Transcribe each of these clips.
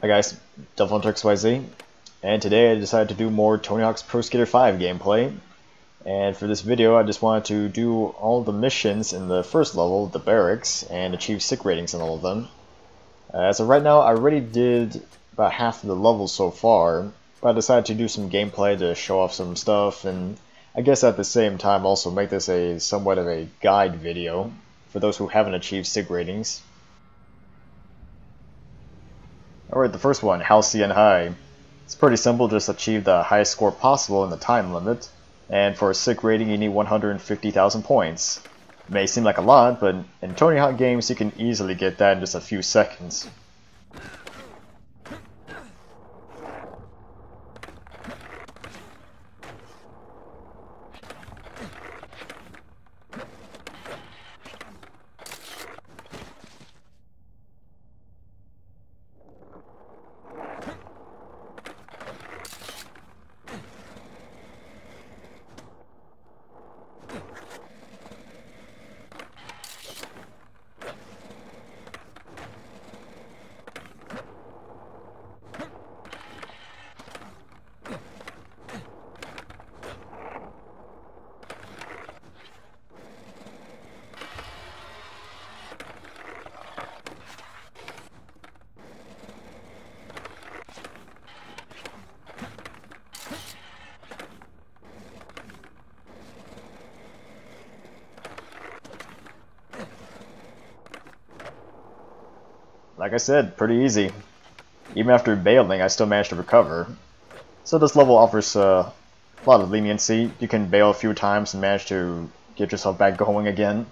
Hi guys, DevilHunterXYZ, and today I decided to do more Tony Hawk's Pro Skater 5 gameplay. And for this video I just wanted to do all the missions in the first level, the Barracks, and achieve sick ratings in all of them. As of right now, I already did about half of the levels so far, but I decided to do some gameplay to show off some stuff, and I guess at the same time also make this a somewhat of a guide video for those who haven't achieved sick ratings. Alright, the first one, Halcyon Hi. It's pretty simple, just achieve the highest score possible in the time limit, and for a sick rating you need 150,000 points. It may seem like a lot, but in Tony Hawk games you can easily get that in just a few seconds. Like I said, pretty easy. Even after bailing, I still managed to recover. So this level offers a lot of leniency. You can bail a few times and manage to get yourself back going again.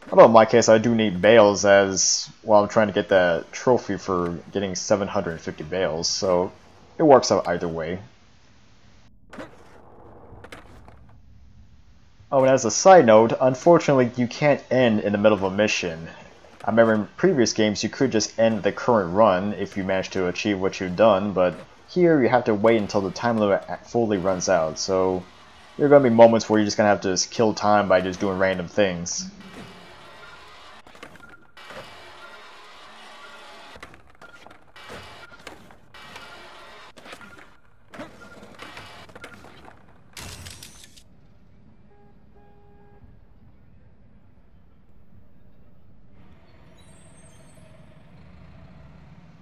Although in my case, I do need bails as, well, I'm trying to get that trophy for getting 750 bails, so it works out either way. Oh, and as a side note, unfortunately you can't end in the middle of a mission. I remember in previous games you could just end the current run if you managed to achieve what you've done, but here you have to wait until the time limit fully runs out, so there are going to be moments where you're just going to have to just kill time by just doing random things.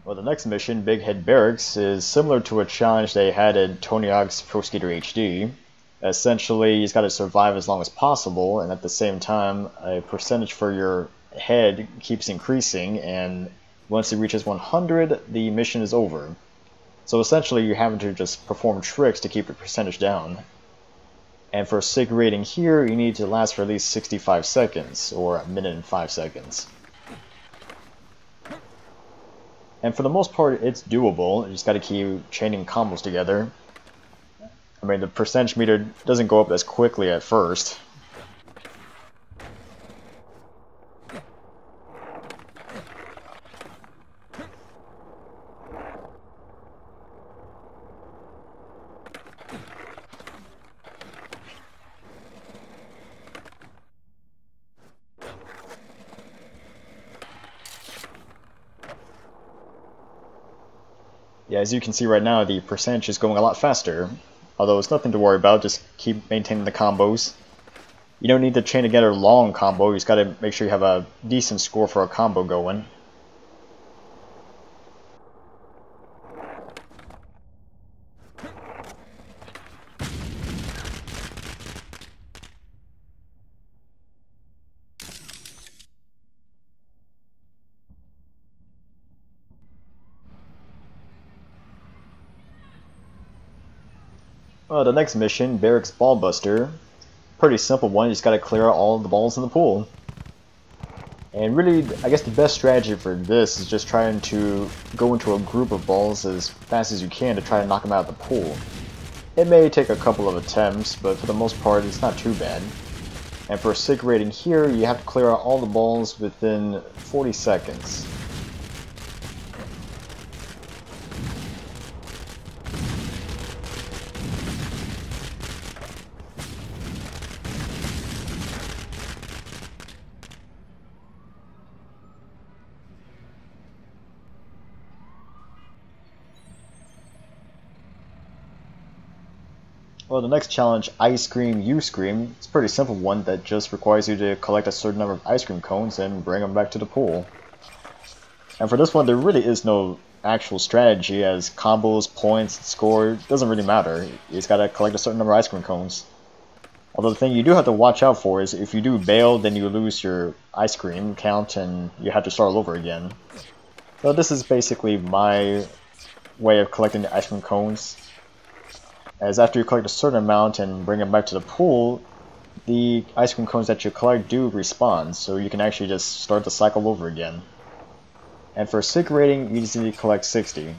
Well, the next mission, Bighead Barracks, is similar to a challenge they had in Tony Hawk's Pro Skater HD. Essentially, you've got to survive as long as possible, and at the same time, a percentage for your head keeps increasing, and once it reaches 100, the mission is over. So essentially, you're having to just perform tricks to keep your percentage down. And for a sick rating here, you need to last for at least 65 seconds, or a minute and 5 seconds. And for the most part, it's doable. You just got to keep chaining combos together. I mean, the percentage meter doesn't go up as quickly at first. Yeah, as you can see right now, the percentage is going a lot faster. Although it's nothing to worry about, just keep maintaining the combos. You don't need to chain together a long combo, you just gotta make sure you have a decent score for a combo going. The next mission, Barracks Ballbuster, pretty simple one, you just gotta clear out all the balls in the pool. And really, I guess the best strategy for this is just trying to go into a group of balls as fast as you can to try to knock them out of the pool. It may take a couple of attempts, but for the most part it's not too bad. And for a sick rating here, you have to clear out all the balls within 40 seconds. Well, the next challenge, Ice Cream You Scream, it's a pretty simple one that just requires you to collect a certain number of ice cream cones and bring them back to the pool. And for this one, there really is no actual strategy, as combos, points, score, doesn't really matter. You just gotta collect a certain number of ice cream cones. Although the thing you do have to watch out for is if you do bail, then you lose your ice cream count and you have to start all over again. So this is basically my way of collecting the ice cream cones. As after you collect a certain amount and bring them back to the pool, the ice cream cones that you collect do respawn, so you can actually just start the cycle over again. And for Sick rating, you just need to collect 60.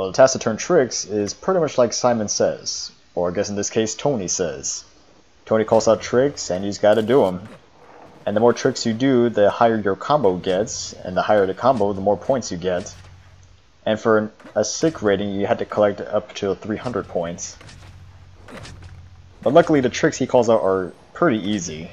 Well, the task to turn tricks is pretty much like Simon Says, or I guess in this case Tony says. Tony calls out tricks and you just gotta do them. And the more tricks you do, the higher your combo gets, and the higher the combo, the more points you get. And for a Sick rating, you had to collect up to 300 points. But luckily the tricks he calls out are pretty easy.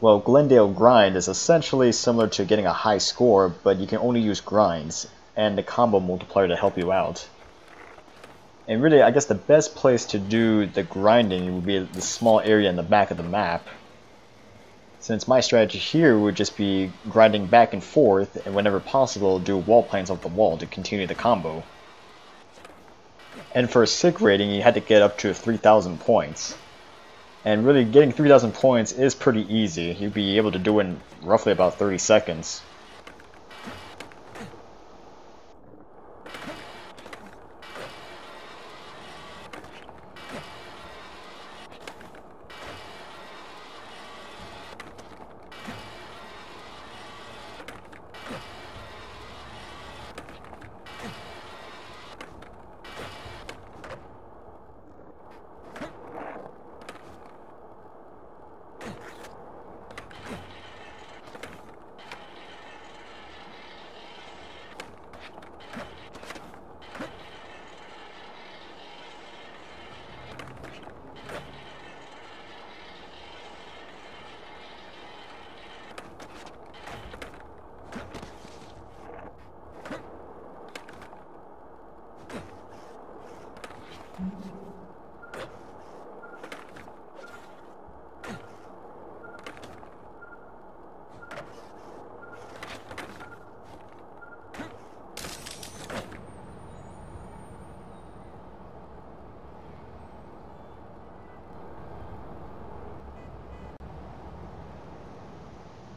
Well, Glendale Grind is essentially similar to getting a high score, but you can only use grinds and the combo multiplier to help you out. And really, I guess the best place to do the grinding would be the small area in the back of the map. Since my strategy here would just be grinding back and forth, and whenever possible, do wall planes off the wall to continue the combo. And for a Sick rating, you had to get up to 3,000 points. And really, getting 3,000 points is pretty easy. You'd be able to do it in roughly about 30 seconds.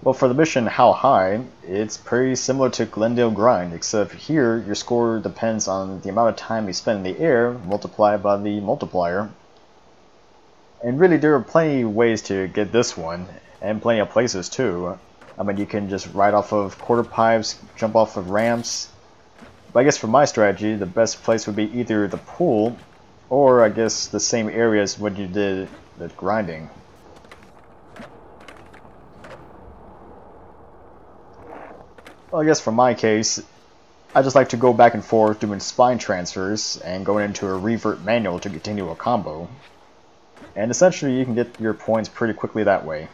Well, for the mission How High, it's pretty similar to Glendale Grind, except here your score depends on the amount of time you spend in the air multiplied by the multiplier. And really there are plenty of ways to get this one, and plenty of places too. I mean, you can just ride off of quarter pipes, jump off of ramps, But I guess for my strategy, the best place would be either the pool, or I guess the same area as what you did the grinding. Well, I guess for my case, I just like to go back and forth doing spine transfers and going into a revert manual to continue a combo. And essentially you can get your points pretty quickly that way.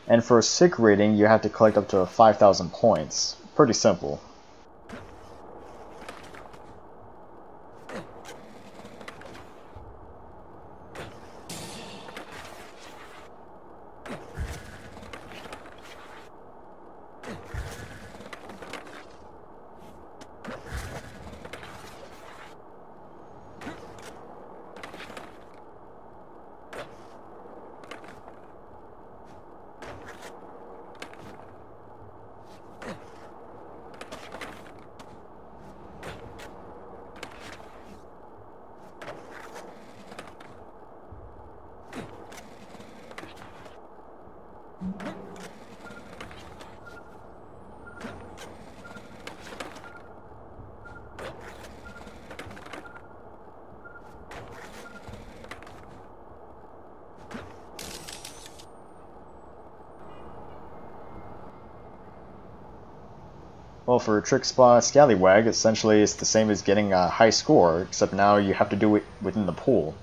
And for a sick rating, you have to collect up to 5,000 points. Pretty simple. Well, for Trick Spot Sallywag, essentially it's the same as getting a high score, except now you have to do it within the pool.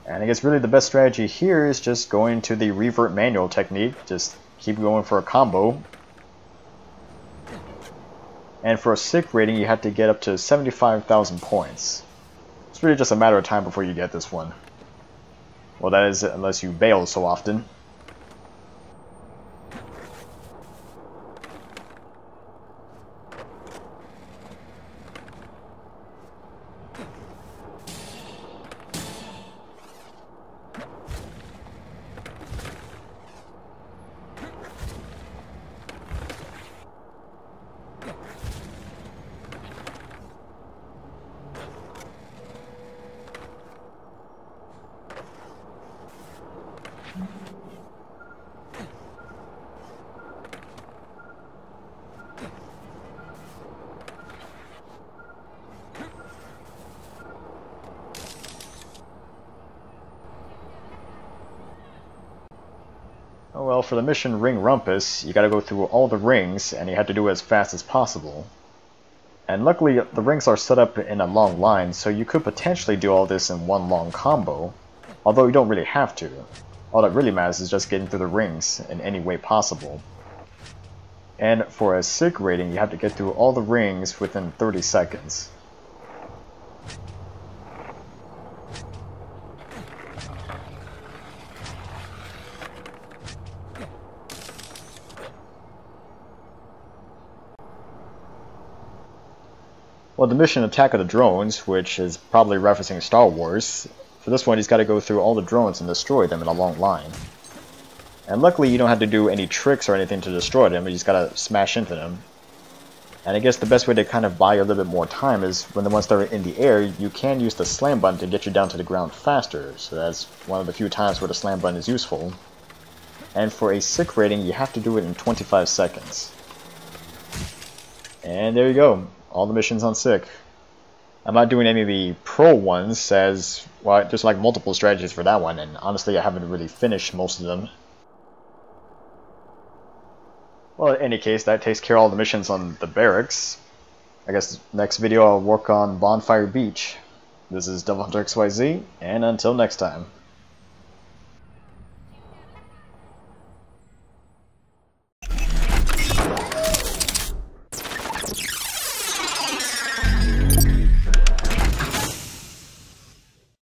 And I guess really the best strategy here is just going to the revert manual technique, just keep going for a combo. And for a sick rating, you have to get up to 75,000 points. It's really just a matter of time before you get this one. Well, that is unless you bail so often. Oh well, for the mission Ring Rumpus, you gotta go through all the rings, and you have to do it as fast as possible. And luckily, the rings are set up in a long line, so you could potentially do all this in one long combo, although you don't really have to. All that really matters is just getting through the rings in any way possible. And for a sick rating, you have to get through all the rings within 30 seconds. Well, the mission Attack of the Drones, which is probably referencing Star Wars, for this one he's got to go through all the drones and destroy them in a long line. And luckily you don't have to do any tricks or anything to destroy them, you just gotta smash into them. And I guess the best way to kind of buy a little bit more time is when the ones that are in the air, you can use the slam button to get you down to the ground faster, so that's one of the few times where the slam button is useful. And for a sick rating, you have to do it in 25 seconds. And there you go. All the missions on sick. I'm not doing any of the pro ones as, well, there's like multiple strategies for that one, and honestly I haven't really finished most of them. Well, in any case, that takes care of all the missions on the Barracks. I guess next video I'll work on Bonfire Beach. This is DevilHunterXYZ, and until next time.